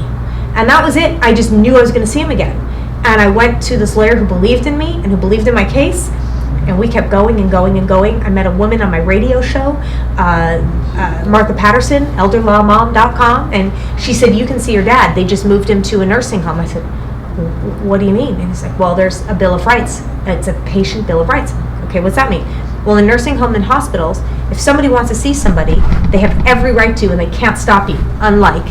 And that was it. I just knew I was going to see him again. And I went to this lawyer who believed in me and who believed in my case. And we kept going and going and going. I met a woman on my radio show, Martha Patterson, elderlawmom.com, and she said, you can see your dad. They just moved him to a nursing home. I said, what do you mean? And he's like, well, there's a Bill of Rights. It's a patient Bill of Rights. Okay, what's that mean? Well, in nursing home and hospitals, if somebody wants to see somebody, they have every right to, and they can't stop you, unlike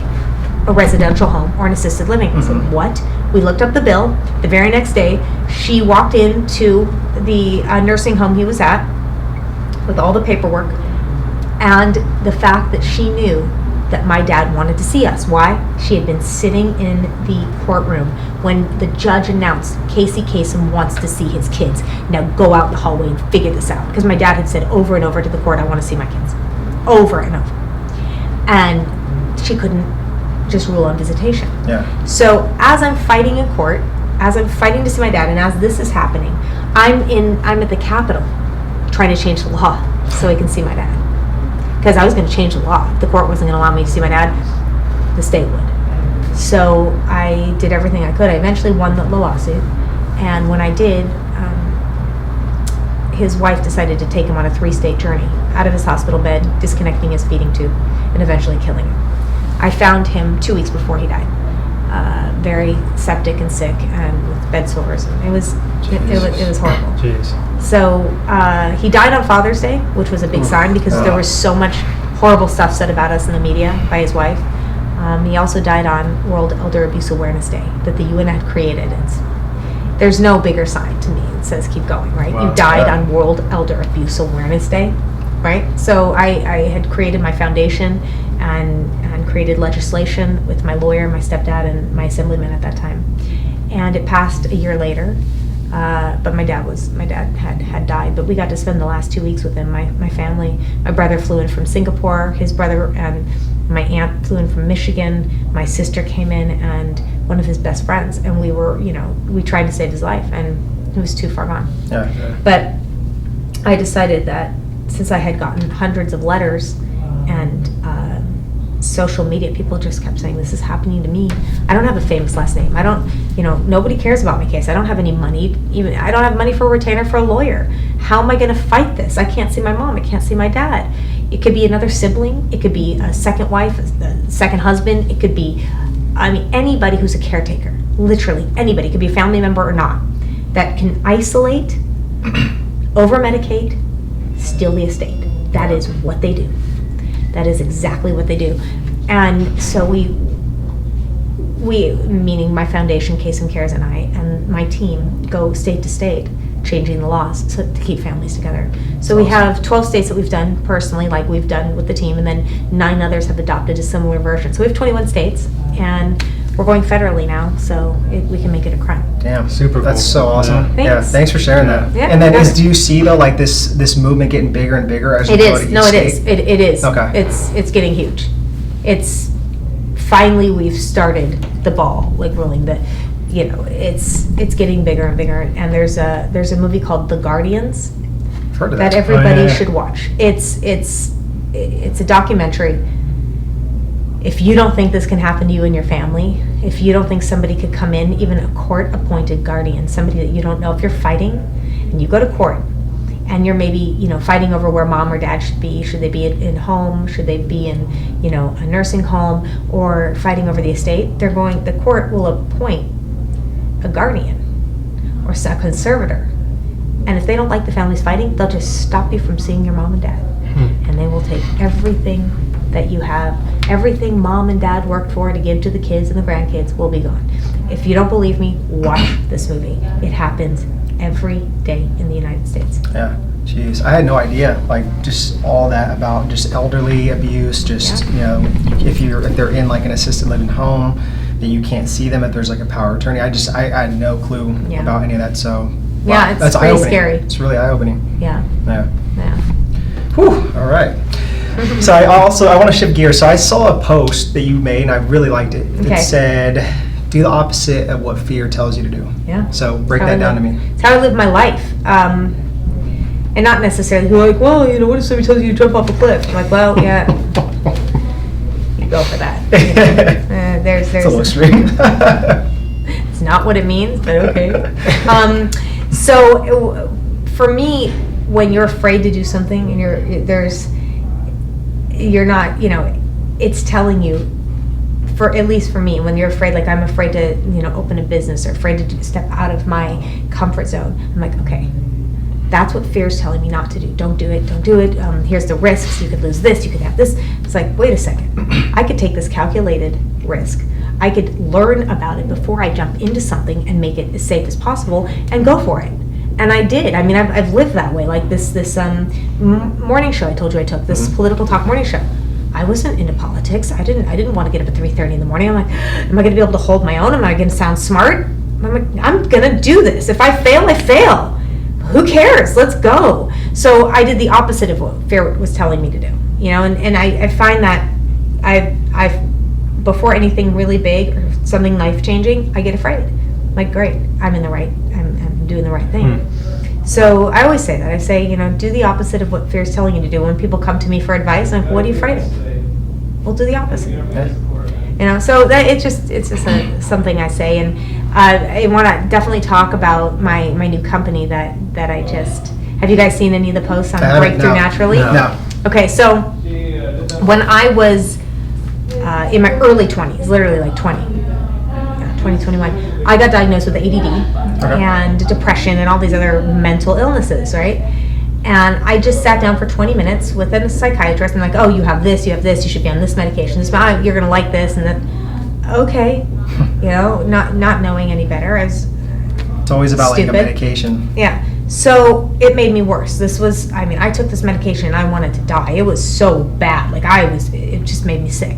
a residential home or an assisted living. I said, what? We looked up the bill. The very next day, she walked into the nursing home he was at with all the paperwork, and the fact that she knew that my dad wanted to see us. Why? She had been sitting in the courtroom when the judge announced Kerri Kasem wants to see his kids. Now go out in the hallway and figure this out. Because my dad had said over and over to the court, I want to see my kids. Over and over. And she couldn't just rule on visitation. Yeah. So as I'm fighting in court, as I'm fighting to see my dad, and as this is happening, I'm at the Capitol trying to change the law so I can see my dad. because I was going to change the law. The court wasn't going to allow me to see my dad. The state would. So I did everything I could. I eventually won the lawsuit, and when I did, his wife decided to take him on a 3-state journey out of his hospital bed, disconnecting his feeding tube, and eventually killing him. I found him 2 weeks before he died, very septic and sick, and with bed sores. It was horrible. Jeez. So he died on Father's Day, which was a big sign because there was so much horrible stuff said about us in the media by his wife. He also died on World Elder Abuse Awareness Day that the UN had created. There's no bigger sign to me. It says keep going, right? Wow. You died on World Elder Abuse Awareness Day, right? So I had created my foundation and created legislation with my lawyer, my stepdad, and my assemblyman at that time. And it passed a year later. But my dad had died, but we got to spend the last 2 weeks with him, my family. My brother flew in from Singapore, his brother and my aunt flew in from Michigan, my sister came in, and one of his best friends, and we tried to save his life, and he was too far gone. Yeah. But I decided that since I had gotten hundreds of letters and social media, people just kept saying, this is happening to me. I don't have a famous last name. I don't, nobody cares about my case. I don't have any money. Even I don't have money for a retainer for a lawyer. How am I going to fight this? I can't see my mom. I can't see my dad. It could be another sibling. It could be a second wife, a second husband. It could be, anybody who's a caretaker. Literally anybody. It could be a family member or not. That can isolate, over-medicate, steal the estate. That is what they do. That is exactly what they do. And so we, meaning my foundation, Kasem Cares, and I, and my team, go state to state, changing the laws to keep families together. So we have 12 states that we've done personally, like we've done with the team, and then 9 others have adopted a similar version. So we have 21 states, and we're going federally now, so we can make it a crime. Damn, Super cool. That's so awesome. Thanks. Yeah, thanks for sharing that. Yeah, and then yeah. do you see though like this movement getting bigger and bigger as you It go is. to each No, it state? is. It is. Okay. It's getting huge. It's finally we've started the ball like rolling. It's getting bigger and bigger. And there's a movie called The Guardians I've heard of that that. everybody yeah. should watch. It's a documentary. If you don't think this can happen to you and your family, if you don't think somebody could come in, even a court-appointed guardian, somebody that you don't know, if you're fighting and you go to court and you're maybe, fighting over where mom or dad should be, should they be in home, should they be in, a nursing home, or fighting over the estate, the court will appoint a guardian or a conservator. And if they don't like the families fighting, they'll just stop you from seeing your mom and dad. And they will take everything that you have, everything mom and dad worked for to give to the kids and the grandkids will be gone. If you don't believe me, watch this movie. It happens every day in the United States. Yeah. Jeez, I had no idea. Like just all that about just elderly abuse. Just if they're in like an assisted living home, that you can't see them if there's like a power of attorney. I had no clue about any of that. So Yeah, it's that's pretty eye-opening. scary. It's really eye opening. Yeah. Yeah. Whew. All right. So I want to shift gears. So I saw a post that you made and I really liked it. Okay. It said, "Do the opposite of what fear tells you to do." Yeah. So break that down to me. It's how I live my life. And not necessarily like, well, what if somebody tells you to jump off a cliff? I'm like, well, yeah, you go for that. There's It's a little extreme. It's not what it means, but okay. So for me, when you're afraid to do something and you're not, it's telling you, at least for me, when you're afraid, like I'm afraid to, open a business or afraid to step out of my comfort zone. I'm like, okay, that's what fear is telling me not to do. Don't do it. Don't do it. Here's the risks. You could lose this. You could have this. It's like, wait a second. I could take this calculated risk. I could learn about it before I jump into something and make it as safe as possible and go for it. And I did. I mean, I've lived that way. Like this morning show I told you I took, this political talk morning show. I wasn't into politics. I didn't want to get up at 3:30 in the morning. I'm like, am I going to be able to hold my own? Am I going to sound smart? I'm like, I'm going to do this. If I fail, I fail. Who cares? Let's go. So I did the opposite of what fear was telling me to do. And I find that I've before anything really big or something life changing, I get afraid. Like, great, I'm doing the right thing. So I always say that. I say, do the opposite of what fear is telling you to do. When people come to me for advice, I'm like, what are you afraid of? We'll do the opposite. So that it's just something I say, and I want to definitely talk about my new company that I just. Have you guys seen any of the posts on Breakthrough Naturally? No. Okay, so when I was in my early 20s, literally like 2021, I got diagnosed with ADD and depression and all these other mental illnesses, right? And I just sat down for 20 minutes with a psychiatrist and like, oh, you have this, you should be on this medication, you're going to like this, and then, okay, not knowing any better. It's always about stupid. like a medication. Yeah. So it made me worse. I took this medication and I wanted to die. It was so bad. It just made me sick.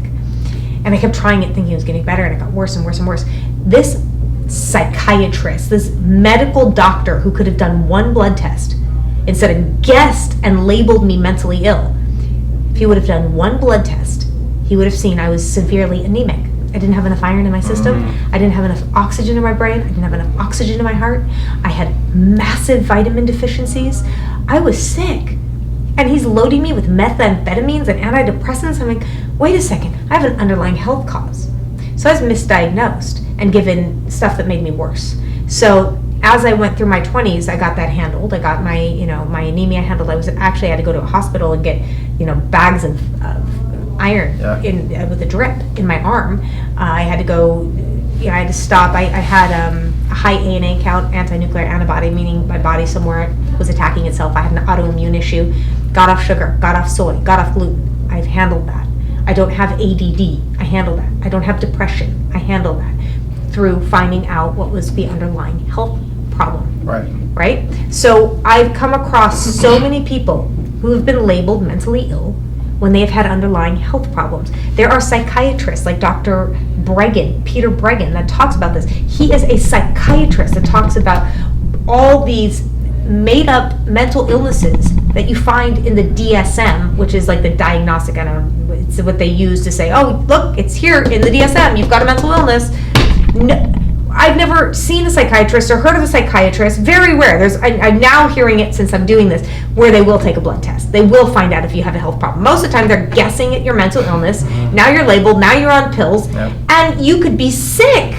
And I kept trying it thinking it was getting better, and it got worse and worse and worse. This psychiatrist, this medical doctor who could have done one blood test instead of guessed and labeled me mentally ill, if he would have done one blood test, he would have seen I was severely anemic. I didn't have enough iron in my system. I didn't have enough oxygen in my brain. I didn't have enough oxygen in my heart. I had massive vitamin deficiencies. I was sick. And he's loading me with methamphetamines and antidepressants. I'm like, wait a second, I have an underlying health cause. So I was misdiagnosed and given stuff that made me worse. So as I went through my 20s, I got that handled. I got my anemia handled. I had to go to a hospital and get, bags of iron with a drip in my arm. I had to go, I had to stop. I had a high ANA count, anti-nuclear antibody, meaning my body somewhere was attacking itself. I had an autoimmune issue. Got off sugar, got off soy, got off gluten. I've handled that. I don't have ADD. I handle that. I don't have depression. I handle that through finding out what was the underlying health problem. Right? So I've come across so many people who have been labeled mentally ill when they have had underlying health problems. There are psychiatrists like Dr. Peter Bregan, that talks about this. He is a psychiatrist that talks about all these made up mental illnesses that you find in the DSM, which is like the diagnostic, it's what they use to say, oh, look, it's here in the DSM, you've got a mental illness. No, I've never seen a psychiatrist or heard of a psychiatrist, very rare. I'm now hearing it since I'm doing this, where they will take a blood test. They will find out if you have a health problem. Most of the time they're guessing at your mental illness. Now you're labeled, now you're on pills, and you could be sick.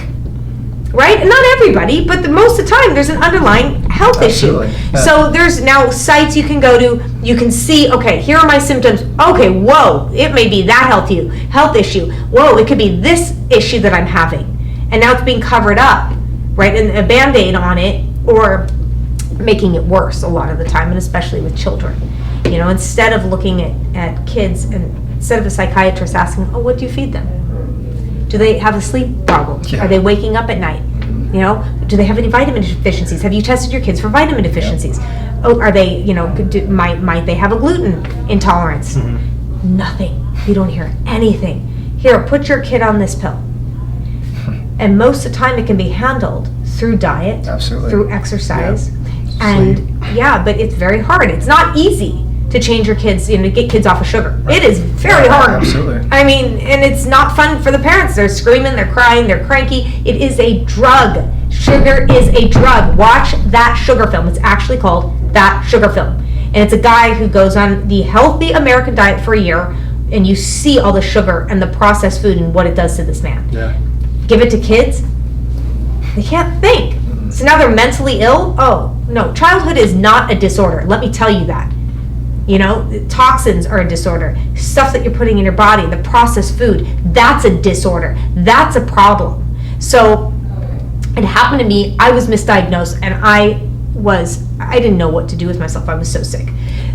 Right? And not everybody, but most of the time there's an underlying health issue. So there's now sites you can go to, you can see, okay, here are my symptoms. Okay, whoa, it may be that health issue. Whoa, it could be this issue that I'm having. And now it's being covered up, right? And a Band-Aid on it, or making it worse a lot of the time, and especially with children. Instead of looking at kids, and instead of a psychiatrist asking, oh, what do you feed them? Do they have a sleep problem? Are they waking up at night? Do they have any vitamin deficiencies? Have you tested your kids for vitamin deficiencies? Oh, are they, might they have a gluten intolerance? Nothing. You don't hear anything. Here, put your kid on this pill. And most of the time it can be handled through diet, through exercise. And but it's very hard. It's not easy to change your kids, to get kids off of sugar. It is very hard. Absolutely. I mean, and it's not fun for the parents. They're screaming, they're crying, they're cranky. It is a drug. Sugar is a drug. Watch That Sugar Film. It's actually called That Sugar Film. And it's a guy who goes on the healthy American diet for a year, and you see all the sugar and the processed food and what it does to this man. Give it to kids, they can't think. So now they're mentally ill? Oh, no. Childhood is not a disorder. Let me tell you that. Toxins are a disorder. Stuff that you're putting in your body, the processed food, that's a disorder. That's a problem. So it happened to me. I was misdiagnosed, and I didn't know what to do with myself. I was so sick.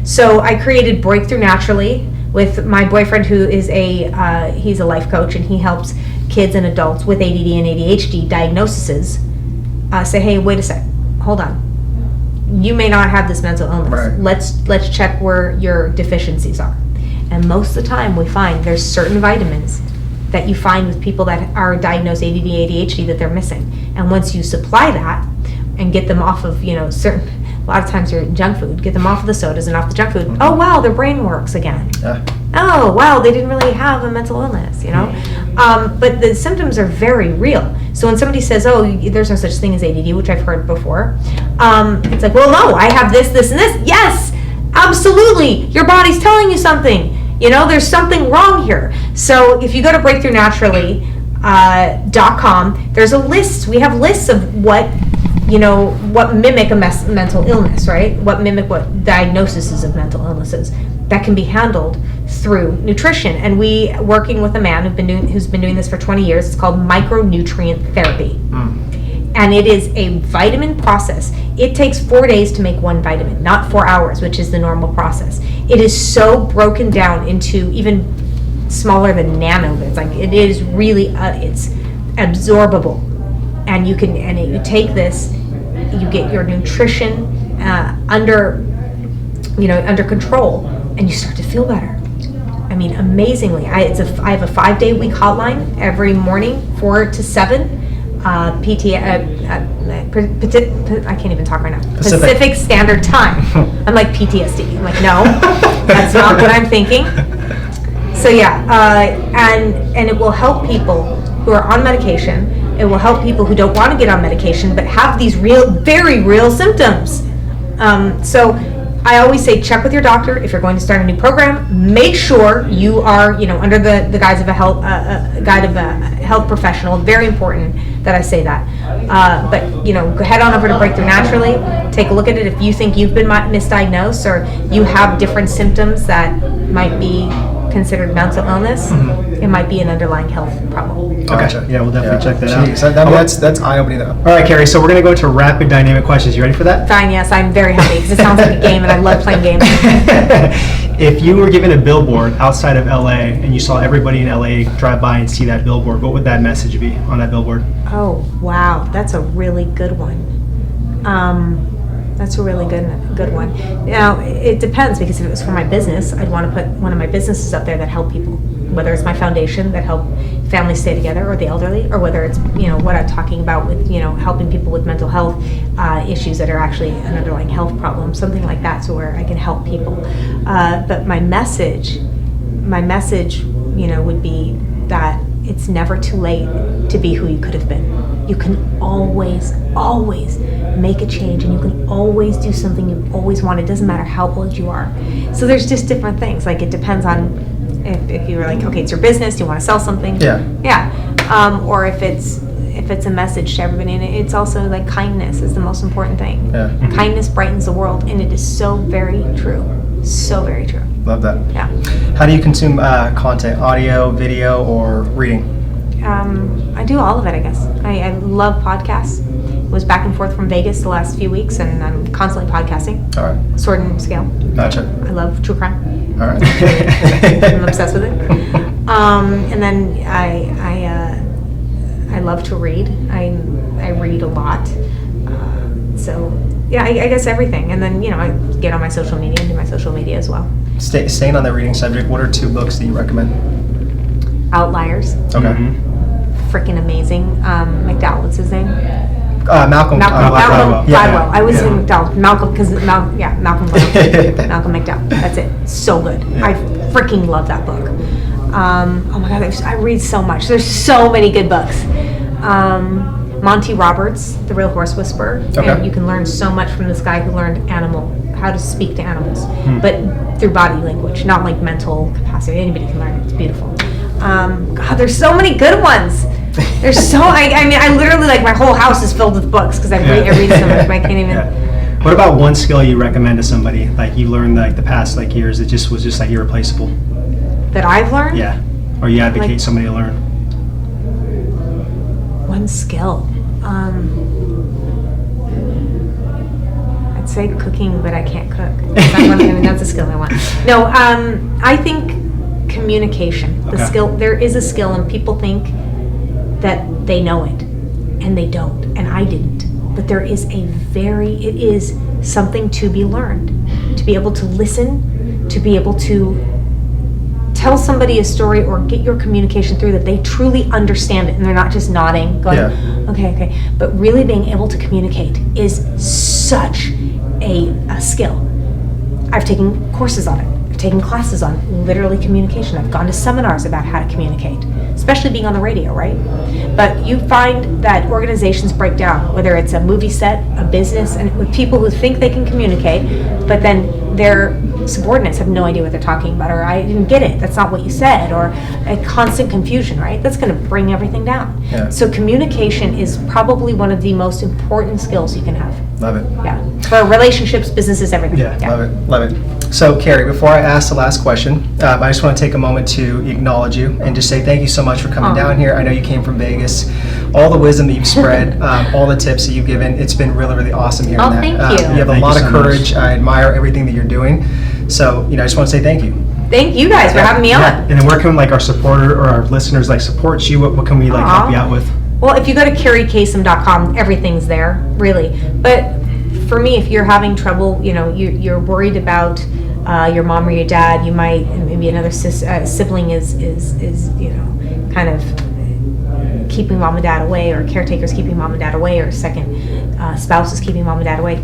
So I created Breakthrough Naturally with my boyfriend, who is he's a life coach, and he helps kids and adults with ADD and ADHD diagnoses say, hey, wait a sec, hold on. You may not have this mental illness. Let's check where your deficiencies are. And most of the time we find there's certain vitamins that you find with people that are diagnosed ADD, ADHD that they're missing. And once you supply that and get them off of, a lot of times you're eating junk food, get them off of the sodas and off the junk food. Oh, wow, their brain works again. Oh, wow, they didn't really have a mental illness, But the symptoms are very real. So when somebody says, oh, there's no such thing as ADD, which I've heard before, it's like, well, no, I have this, this, and this. Yes, absolutely. Your body's telling you something. There's something wrong here. So if you go to breakthroughnaturally.com, there's a list. We have lists of what mimic a mental illness, right? What diagnoses of mental illnesses that can be handled through nutrition. And we, working with a man who's been doing this for 20 years, it's called micronutrient therapy. And it is a vitamin process. It takes 4 days to make one vitamin, not 4 hours, which is the normal process. It is so broken down into even smaller than nanobits. Like, it is really, it's absorbable. And you take this, you get your nutrition under control, and you start to feel better. I mean, amazingly. I have a 5-day week hotline every morning, 4 to 7. I can't even talk right now. Pacific Standard Time. I'm like PTSD. I'm like, no, that's not what I'm thinking. So yeah, and it will help people who are on medication. It will help people who don't want to get on medication but have these very real symptoms. So I always say, check with your doctor if you're going to start a new program. Make sure you are, under the guise of a health professional. Very important that I say that. But head on over to Breakthrough Naturally. Take a look at it. If you think you've been misdiagnosed or you have different symptoms that might be considered mental illness, it might be an underlying health problem. Gotcha. Yeah, we'll definitely check that out. That's eye-opening though. All right, Kerri, so we're going to go to rapid dynamic questions. You ready for that? Fine, yes, I'm very happy because it sounds like a game and I love playing games. If you were given a billboard outside of LA and you saw everybody in LA drive by and see that billboard, what would that message be on that billboard? Oh, wow, that's a really good one. That's a really good one. Now, it depends, because if it was for my business, I'd want to put one of my businesses up there that help people, whether it's my foundation that help families stay together or the elderly, or whether it's, what I'm talking about with, helping people with mental health issues that are actually an underlying health problem, something like that, so where I can help people. But my message, would be that it's never too late to be who you could have been. You can always make a change, and you can always do something you've always wanted. It doesn't matter how old you are. So there's just different things. Like, it depends on if you were like, okay, it's your business, do you want to sell something? Yeah. Or if it's a message to everybody, and it's also like kindness is the most important thing. Yeah. Mm-hmm. Kindness brightens the world, and it is so very true. So very true. Love that. Yeah. How do you consume content? Audio, video, or reading? I do all of it, I guess. I love podcasts. Was back and forth from Vegas the last few weeks, and I'm constantly podcasting. All right. Sword and Scale. Gotcha. I love true crime. All right. I'm obsessed with it. And then I love to read. I read a lot. So yeah, I guess everything. And then I get on my social media and do my social media as well. Staying on the reading subject, what are 2 books that you recommend? Outliers. Okay. Freaking amazing. McDowell, what's his name? Malcolm Gladwell. Yeah. I was saying McDowell. Malcolm Gladwell. Malcolm McDowell. That's it. So good. Yeah. I freaking love that book. Oh my God, I read so much. There's so many good books. Monty Roberts, The Real Horse Whisperer. Okay. And you can learn so much from this guy who learned how to speak to animals, but through body language, not like mental capacity. Anybody can learn it. It's beautiful. God, there's so many good ones. There's so, I mean, I literally, like, my whole house is filled with books because I read so much, but I can't even. Yeah. What about one skill you recommend to somebody, like you learned like the past like years that was just like irreplaceable? That I've learned? Yeah. Or you advocate somebody to learn? One skill. I'd say cooking, but I can't cook. That's a skill I want. No, I think communication. The skill. There is a skill, and people think that they know it, and they don't, and I didn't. But it is something to be learned. To be able to listen, to be able to tell somebody a story or get your communication through that they truly understand it, and they're not just nodding, going, okay. But really being able to communicate is such a skill. I've taken courses on it. I've taken classes on literally communication. I've gone to seminars about how to communicate. especially being on the radio, right? But you find that organizations break down, whether it's a movie set, a business, and with people who think they can communicate, but then their subordinates have no idea what they're talking about, or I didn't get it, that's not what you said, or a constant confusion, right? That's going to bring everything down. Yeah. So communication is probably one of the most important skills you can have. Love it. Yeah. For relationships, businesses, everything. Yeah. Love it, love it. So, Kerri, before I ask the last question, I just want to take a moment to acknowledge you and just say thank you so much for coming down here. I know you came from Vegas. All the wisdom that you've spread, all the tips that you've given, it's been really, really awesome hearing Oh, that. thank you. You have a Thank lot you of so much. courage. I admire everything that you're doing. So, I just want to say thank you. Thank you guys for having me on. Yeah. And then where can like our supporter or our listeners like support you? What can we like help you out with? Well, if you go to kerrikasem.com, everything's there, really. But for me, if you're having trouble, you're worried about your mom or your dad, you might, and maybe another sibling is kind of keeping mom and dad away, or caretakers keeping mom and dad away, or second spouse is keeping mom and dad away.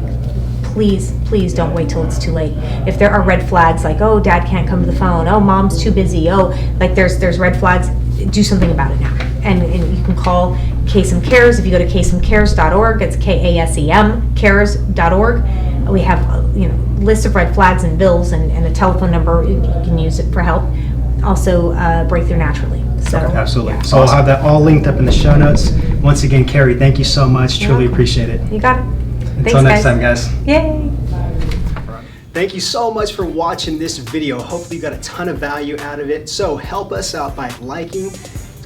Please don't wait till it's too late. If there are red flags like, oh, dad can't come to the phone, oh, mom's too busy, oh, like there's red flags, do something about it now. And you can call Kasem Cares. If you go to kasemcares.org, it's KASEM cares.org. We have lists of red flags and bills and a telephone number. You can use it for help. Also, Breakthrough Naturally. So Absolutely. yeah. So I'll have that all linked up in the show notes. Once again, Kerri, thank you so much. Truly welcome. appreciate it. You got it. Until next time, guys. Yay. Thank you so much for watching this video. Hopefully you got a ton of value out of it. So help us out by liking,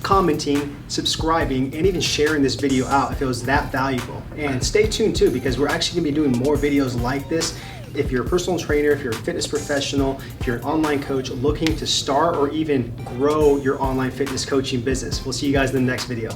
commenting, subscribing, and even sharing this video out if it was that valuable. And stay tuned too, because we're actually gonna be doing more videos like this. If you're a personal trainer, if you're a fitness professional, if you're an online coach looking to start or even grow your online fitness coaching business. We'll see you guys in the next video.